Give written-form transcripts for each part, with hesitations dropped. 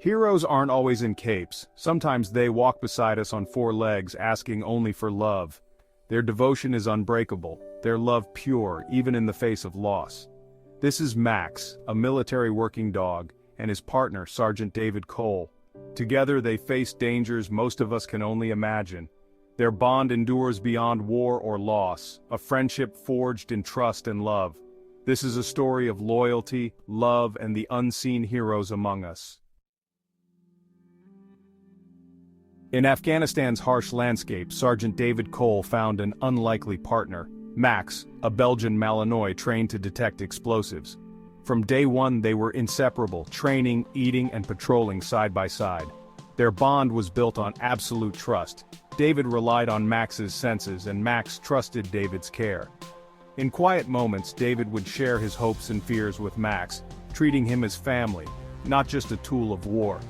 Heroes aren't always in capes, sometimes they walk beside us on four legs asking only for love. Their devotion is unbreakable, their love pure even in the face of loss. This is Max, a military working dog, and his partner, Sergeant David Cole. Together they face dangers most of us can only imagine. Their bond endures beyond war or loss, a friendship forged in trust and love. This is a story of loyalty, love, and the unseen heroes among us. In Afghanistan's harsh landscape, Sergeant David Cole found an unlikely partner, Max, a Belgian Malinois trained to detect explosives. From day one they were inseparable, training, eating, and patrolling side by side. Their bond was built on absolute trust. David relied on Max's senses and Max trusted David's care. In quiet moments, David would share his hopes and fears with Max, treating him as family, not just a tool of war.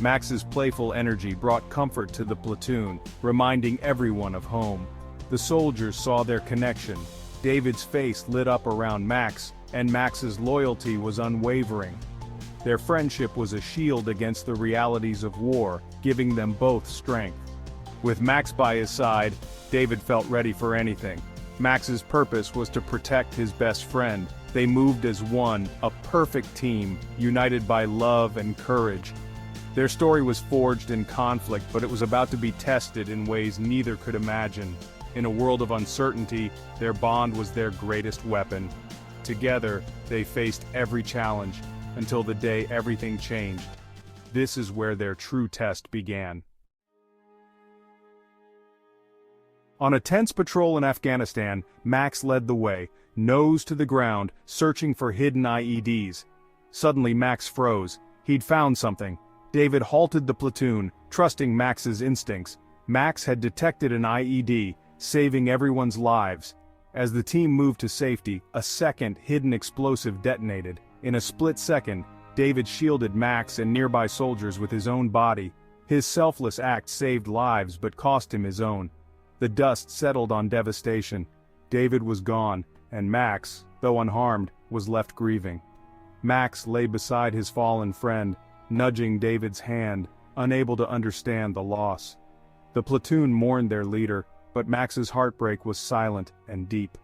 Max's playful energy brought comfort to the platoon, reminding everyone of home. The soldiers saw their connection. David's face lit up around Max, and Max's loyalty was unwavering. Their friendship was a shield against the realities of war, giving them both strength. With Max by his side, David felt ready for anything. Max's purpose was to protect his best friend. They moved as one, a perfect team, united by love and courage. Their story was forged in conflict, but it was about to be tested in ways neither could imagine. In a world of uncertainty, their bond was their greatest weapon. Together, they faced every challenge, until the day everything changed. This is where their true test began. On a tense patrol in Afghanistan, Max led the way, nose to the ground, searching for hidden IEDs. Suddenly Max froze. He'd found something. David halted the platoon, trusting Max's instincts. Max had detected an IED, saving everyone's lives. As the team moved to safety, a second hidden explosive detonated. In a split second, David shielded Max and nearby soldiers with his own body. His selfless act saved lives but cost him his own. The dust settled on devastation. David was gone, and Max, though unharmed, was left grieving. Max lay beside his fallen friend, nudging David's hand, unable to understand the loss. The platoon mourned their leader, but Max's heartbreak was silent and deep.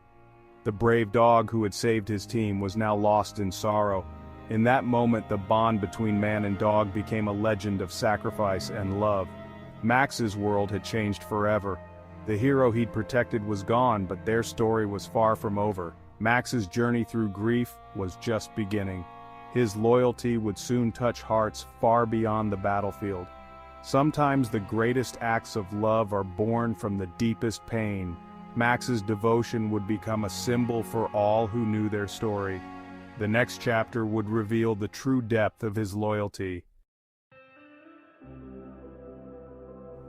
The brave dog who had saved his team was now lost in sorrow. In that moment, the bond between man and dog became a legend of sacrifice and love. Max's world had changed forever. The hero he'd protected was gone, but their story was far from over. Max's journey through grief was just beginning. His loyalty would soon touch hearts far beyond the battlefield. Sometimes the greatest acts of love are born from the deepest pain. Max's devotion would become a symbol for all who knew their story. The next chapter would reveal the true depth of his loyalty.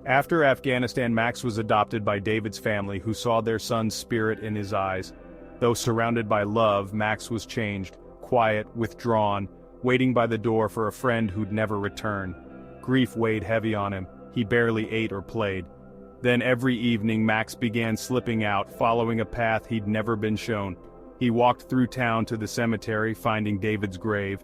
After Afghanistan, Max was adopted by David's family, who saw their son's spirit in his eyes. Though surrounded by love, Max was changed, quiet, withdrawn, waiting by the door for a friend who'd never return. Grief weighed heavy on him. He barely ate or played. Then every evening Max began slipping out, following a path he'd never been shown. He walked through town to the cemetery, finding David's grave.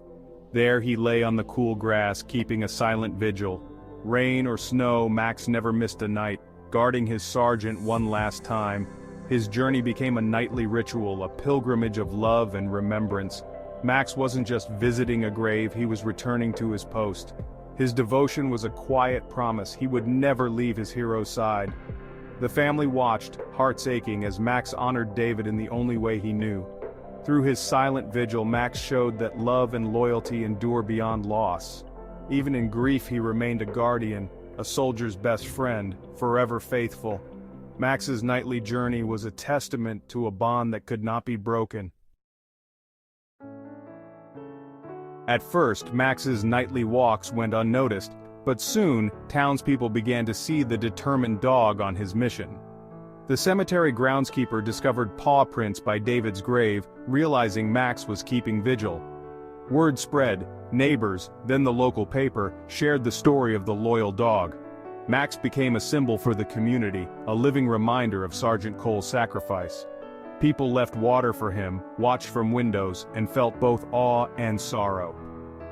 There he lay on the cool grass, keeping a silent vigil. Rain or snow, Max never missed a night, guarding his sergeant one last time. His journey became a nightly ritual, a pilgrimage of love and remembrance. Max wasn't just visiting a grave, he was returning to his post. His devotion was a quiet promise he would never leave his hero's side. The family watched, hearts aching, as Max honored David in the only way he knew. Through his silent vigil, Max showed that love and loyalty endure beyond loss. Even in grief, he remained a guardian, a soldier's best friend, forever faithful. Max's nightly journey was a testament to a bond that could not be broken. At first, Max's nightly walks went unnoticed, but soon, townspeople began to see the determined dog on his mission. The cemetery groundskeeper discovered paw prints by David's grave, realizing Max was keeping vigil. Word spread, neighbors, then the local paper, shared the story of the loyal dog. Max became a symbol for the community, a living reminder of Sergeant Cole's sacrifice. People left water for him, watched from windows, and felt both awe and sorrow.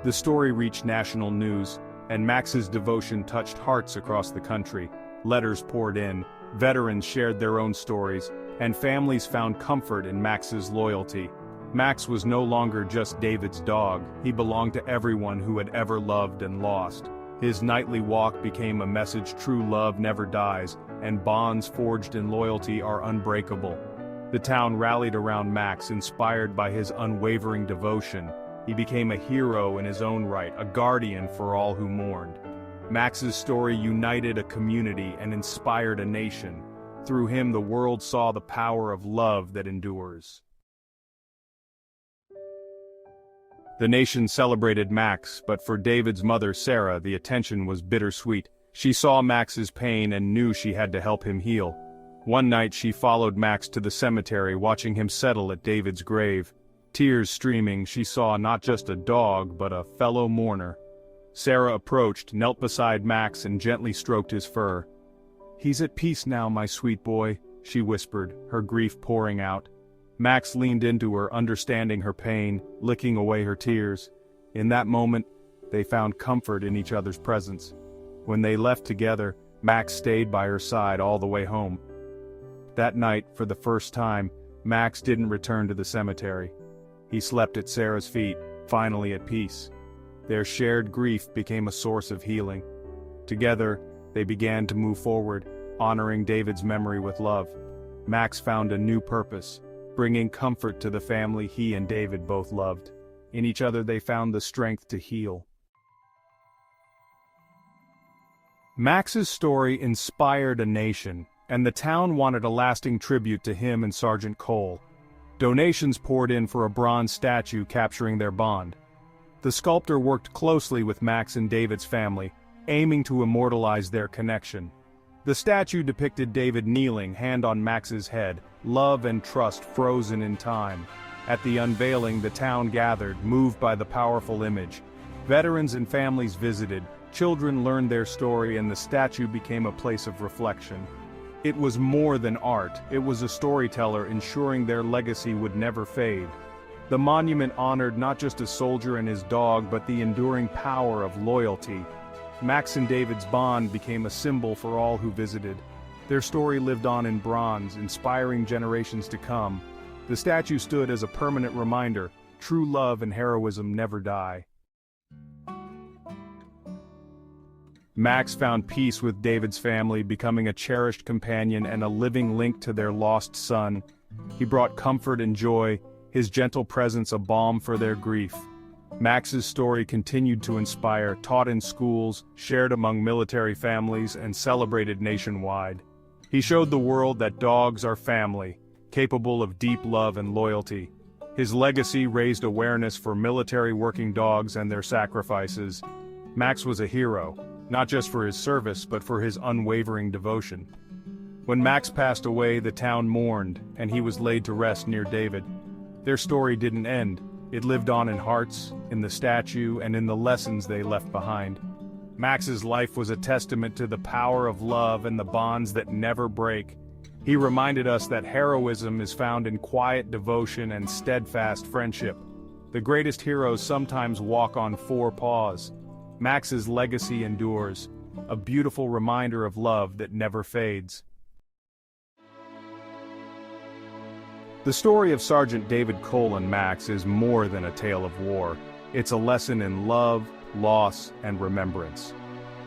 The story reached national news. and Max's devotion touched hearts across the country. Letters poured in, veterans shared their own stories, and families found comfort in Max's loyalty. Max was no longer just David's dog, he belonged to everyone who had ever loved and lost. His nightly walk became a message true love never dies, and bonds forged in loyalty are unbreakable. The town rallied around Max, inspired by his unwavering devotion. He became a hero in his own right, a guardian for all who mourned. Max's story united a community and inspired a nation. Through him the world saw the power of love that endures. The nation celebrated Max, but for David's mother Sarah the attention was bittersweet. She saw Max's pain and knew she had to help him heal. One night she followed Max to the cemetery, watching him settle at David's grave. Tears streaming, she saw not just a dog but a fellow mourner. Sarah approached, knelt beside Max and gently stroked his fur. "He's at peace now, my sweet boy," she whispered, her grief pouring out. Max leaned into her, understanding her pain, licking away her tears. In that moment, they found comfort in each other's presence. When they left together, Max stayed by her side all the way home. That night, for the first time, Max didn't return to the cemetery. He slept at Sarah's feet, finally at peace. Their shared grief became a source of healing. Together, they began to move forward, honoring David's memory with love. Max found a new purpose, bringing comfort to the family he and David both loved. In each other they found the strength to heal. Max's story inspired a nation, and the town wanted a lasting tribute to him and Sergeant Cole. Donations poured in for a bronze statue capturing their bond. The sculptor worked closely with Max and David's family, aiming to immortalize their connection. The statue depicted David kneeling, hand on Max's head, love and trust frozen in time. At the unveiling, the town gathered, moved by the powerful image. Veterans and families visited, children learned their story, and the statue became a place of reflection. It was more than art, it was a storyteller ensuring their legacy would never fade. The monument honored not just a soldier and his dog, but the enduring power of loyalty. Max and David's bond became a symbol for all who visited. Their story lived on in bronze, inspiring generations to come. The statue stood as a permanent reminder, true love and heroism never die. Max found peace with David's family, becoming a cherished companion and a living link to their lost son. He brought comfort and joy, his gentle presence a balm for their grief. Max's story continued to inspire, taught in schools, shared among military families, and celebrated nationwide. He showed the world that dogs are family, capable of deep love and loyalty. His legacy raised awareness for military working dogs and their sacrifices. Max was a hero, not just for his service but for his unwavering devotion. When Max passed away, the town mourned, and he was laid to rest near David. Their story didn't end. It lived on in hearts, in the statue, and in the lessons they left behind. Max's life was a testament to the power of love and the bonds that never break. He reminded us that heroism is found in quiet devotion and steadfast friendship. The greatest heroes sometimes walk on four paws. Max's legacy endures, a beautiful reminder of love that never fades. The story of Sergeant David Cole and Max is more than a tale of war. It's a lesson in love, loss, and remembrance.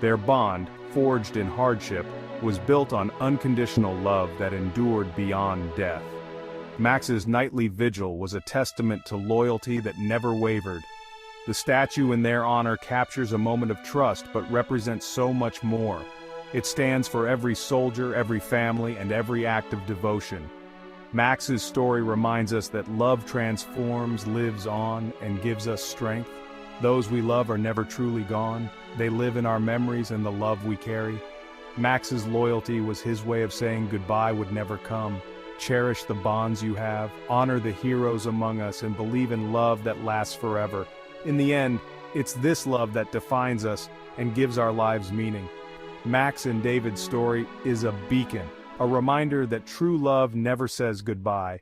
Their bond, forged in hardship, was built on unconditional love that endured beyond death. Max's nightly vigil was a testament to loyalty that never wavered. The statue in their honor captures a moment of trust but represents so much more. It stands for every soldier, every family, and every act of devotion. Max's story reminds us that love transforms, lives on, and gives us strength. Those we love are never truly gone. They live in our memories and the love we carry. Max's loyalty was his way of saying goodbye would never come. Cherish the bonds you have, honor the heroes among us, and believe in love that lasts forever. In the end, it's this love that defines us and gives our lives meaning. Max and David's story is a beacon, a reminder that true love never says goodbye.